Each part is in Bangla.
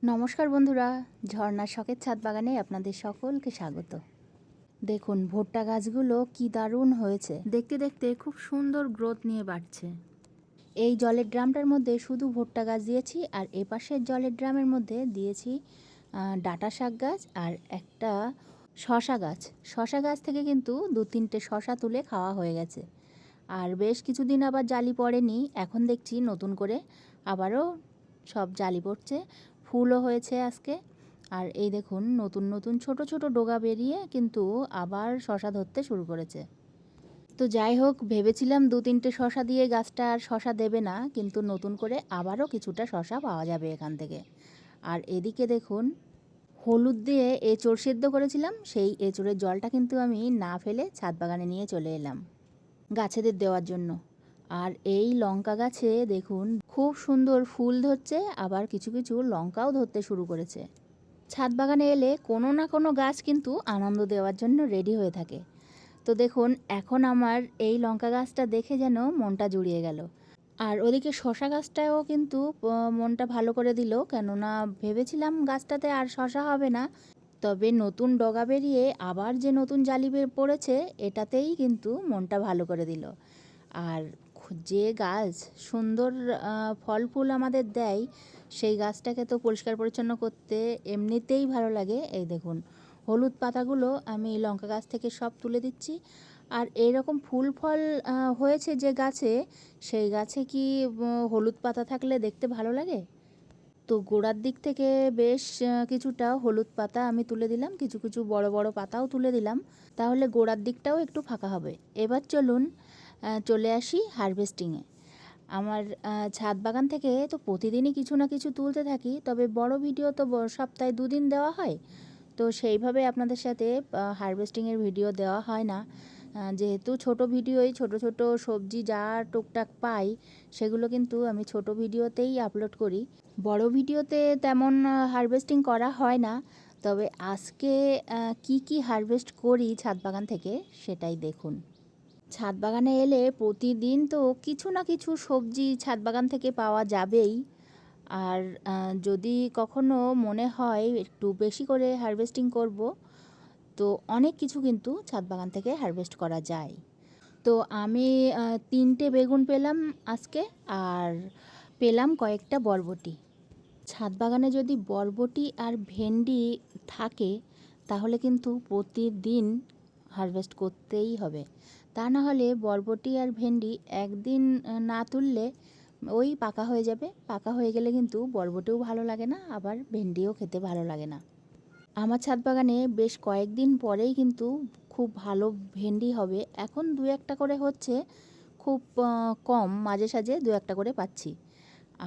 নমস্কার বন্ধুরা, ঝর্ণার শখের ছাদ বাগানে আপনাদের সকলকে স্বাগত। দেখুন ভুট্টা গাছগুলো কি দারুণ হয়েছে, দেখতে দেখতে খুব সুন্দর গ্রোথ নিয়ে বাড়ছে। এই জলের ড্রামটার মধ্যে শুধু ভুট্টা গাছ দিয়েছি, আর এপাশের জলের ড্রামের মধ্যে দিয়েছি ডাঁটা শাক গাছ আর একটা শশা গাছ। শশা গাছ থেকে কিন্তু 2-3টে শশা তুলে খাওয়া হয়ে গেছে। আর বেশ কিছুদিন আবার জালি পড়েনি, এখন দেখছি নতুন করে আবারও সব জালি পড়ছে, ফুলও হয়েছে আজকে। আর এই দেখুন নতুন নতুন ছোট ছোট ডগা বেরিয়ে কিন্তু আবার শশা ধরতে শুরু করেছে। তো যাই হোক, ভেবেছিলাম 2-3টে শশা দিয়ে গাছটা আর শশা দেবে না, কিন্তু নতুন করে আবারও কিছুটা শশা পাওয়া যাবে এখান থেকে। আর এদিকে দেখুন হলুদ দিয়ে এঁচোড় সেদ্ধ করেছিলাম, সেই এঁচোড়ের জলটা কিন্তু আমি না ফেলে ছাদ বাগানে নিয়ে চলে এলাম গাছেদের দেওয়ার জন্য। আর এই লঙ্কা গাছে দেখুন খুব সুন্দর ফুল ধরছে, আবার কিছু কিছু লঙ্কাও ধরতে শুরু করেছে। ছাদ বাগানে এলে কোনো না কোনো গাছ কিন্তু আনন্দ দেওয়ার জন্য রেডি হয়ে থাকে। তো দেখুন এখন আমার এই লঙ্কা গাছটা দেখে যেন মনটা জুড়িয়ে গেল। আর ওদিকে শশা গাছটাও কিন্তু মনটা ভালো করে দিল, কেননা ভেবেছিলাম গাছটাতে আর শশা হবে না, তবে নতুন ডগা বেরিয়ে আবার যে নতুন জালি পড়েছে এটাতেই কিন্তু মনটা ভালো করে দিল। আর যে গাছ সুন্দর ফল ফুল আমাদের দেয়, সেই গাছটাকে তো পরিষ্কার পরিচ্ছন্ন করতে এমনিতেই ভালো লাগে। এই দেখুন হলুদ পাতাগুলো আমি লঙ্কা গাছ থেকে সব তুলে দিচ্ছি। আর এইরকম ফুল ফল হয়েছে যে গাছে, সেই গাছে কি হলুদ পাতা থাকলে দেখতে ভালো লাগে? তো গোড়ার দিক থেকে বেশ কিছুটা হলুদ পাতা আমি তুলে দিলাম, কিছু কিছু বড় বড় পাতাও তুলে দিলাম, তাহলে গোড়ার দিকটাও একটু ফাঁকা হবে। এবার চলুন চলে আসি হারভেস্টিংয়ে। আমার ছাদ বাগান থেকে তো প্রতিদিনই কিছু না কিছু তুলতে থাকি, তবে বড় ভিডিও তো সপ্তাহে 2 দিন দেওয়া হয়, তো সেইভাবে আপনাদের সাথে হারভেস্টিংয়ের ভিডিও দেওয়া হয় না। যেহেতু ছোট ভিডিওই, ছোট ছোট সবজি যা টুকটাক পাই সেগুলো কিন্তু আমি ছোট ভিডিওতেই আপলোড করি, বড় ভিডিওতে তেমন হারভেস্টিং করা হয় না। তবে আজকে কি কি হারভেস্ট করি ছাদ বাগান থেকে সেটাই দেখুন। ছাদ বাগানে এলে প্রতিদিন তো কিছু না কিছু সবজি ছাদ বাগান থেকে পাওয়া যাবেই। আর যদি কখনো মনে হয় একটু বেশি করে হারভেস্টিং করব, তো অনেক কিছু কিন্তু ছাদ বাগান থেকে হারভেস্ট করা যায়। তো আমি 3টে বেগুন পেলাম আজকে, আর পেলাম কয়েকটা বরবটি। ছাদ বাগানে যদি বরবটি আর ভেন্ডি থাকে তাহলে কিন্তু প্রতিদিন হারভেস্ট করতেই হবে, তা না হলে বরবটি আর ভেন্ডি একদিন না তুললে ওই পাকা হয়ে যাবে। পাকা হয়ে গেলে কিন্তু বরবটিও ভালো লাগে না, আবার ভেন্ডিও খেতে ভালো লাগে না। আমার ছাদ বাগানে বেশ কয়েকদিন পরেই কিন্তু খুব ভালো ভেন্ডি হবে। এখন 2-1টা করে হচ্ছে, খুব কম, মাঝে সাঝে 2-1টা করে পাচ্ছি।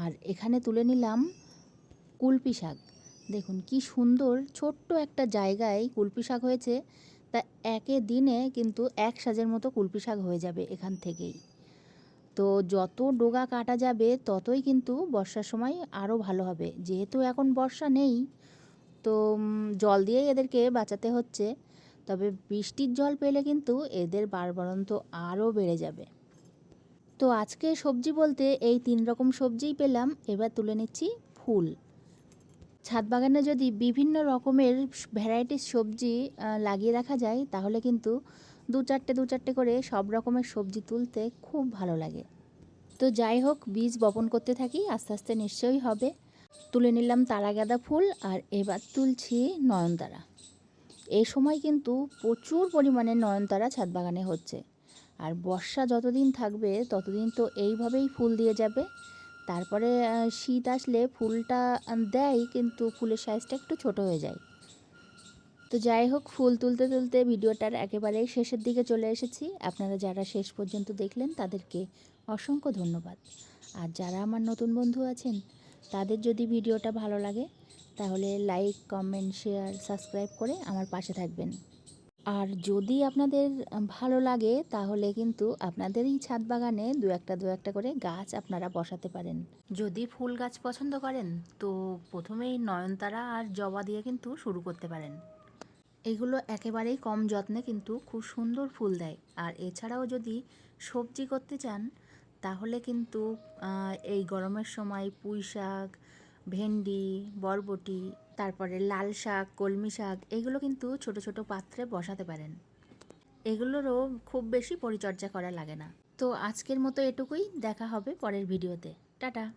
আর এখানে তুলে নিলাম কুলপি শাক। দেখুন কি সুন্দর ছোট্ট একটা জায়গায় কুলপি শাক হয়েছে, তা একে দিনে কিন্তু 1 সাজের মতো কুলপি শাক হয়ে যাবে এখান থেকেই। তো যত ডোগা কাটা যাবে ততই কিন্তু বর্ষার সময় আরও ভালো হবে, যেহেতু এখন বর্ষা নেই, তো জল দিয়েই এদেরকে বাঁচাতে হচ্ছে। তবে বৃষ্টির জল পেলে কিন্তু এদের বাড়বাড়ন্ত আরও বেড়ে যাবে। তো আজকে সবজি বলতে এই 3 রকম সবজিই পেলাম। এবার তুলে নিচ্ছি ফুল। ছাদ বাগানে যদি বিভিন্ন রকমের ভ্যারাইটিস সবজি লাগিয়ে রাখা যায় তাহলে কিন্তু 2-4টে করে সব রকমের সবজি তুলতে খুব ভালো লাগে। তো যাই হোক, বীজ বপন করতে থাকি, আস্তে আস্তে নিশ্চয়ই হবে। তুলে নিলাম তারা গাঁদা ফুল, আর এবার তুলছি নয়নতারা। এই সময় কিন্তু প্রচুর পরিমাণে নয়নতারা ছাদ বাগানে হচ্ছে। আর বর্ষা যতদিন থাকবে ততদিন তো এইভাবেই ফুল দিয়ে যাবে। তারপরে শীত আসলে ফুলটা দেয়, কিন্তু ফুলের সাইজটা একটু ছোট হয়ে যায়। তো যাই হোক, ফুল তুলতে তুলতে ভিডিওটার একেবারেই শেষের দিকে চলে এসেছি। আপনারা যারা শেষ পর্যন্ত দেখলেন তাদেরকে অসংখ্য ধন্যবাদ। আর যারা আমার নতুন বন্ধু আছেন তাদের যদি ভিডিওটা ভালো লাগে তাহলে লাইক, কমেন্ট, শেয়ার, সাবস্ক্রাইব করে আমার পাশে থাকবেন। আর যদি আপনাদের ভালো লাগে তাহলে কিন্তু আপনাদেরই ছাদ বাগানে 2-1টা করে গাছ আপনারা বসাতে পারেন। যদি ফুল গাছ পছন্দ করেন তো প্রথমেই নয়নতারা আর জবা দিয়ে কিন্তু শুরু করতে পারেন। এগুলো একেবারেই কম যত্নে কিন্তু খুব সুন্দর ফুল দেয়। আর এছাড়াও যদি সবজি করতে চান তাহলে কিন্তু এই গরমের সময় পুঁই শাক, ভেন্ডি, বরবটি, তারপরে লাল শাক, কলমি শাক, এগুলো কিন্তু ছোট ছোট পাত্রে বসাতে পারেন। এগুলোরও খুব বেশি পরিচর্যা করা লাগে না। তো আজকের মতো এটুকুই, দেখা হবে পরের ভিডিওতে। টাটা।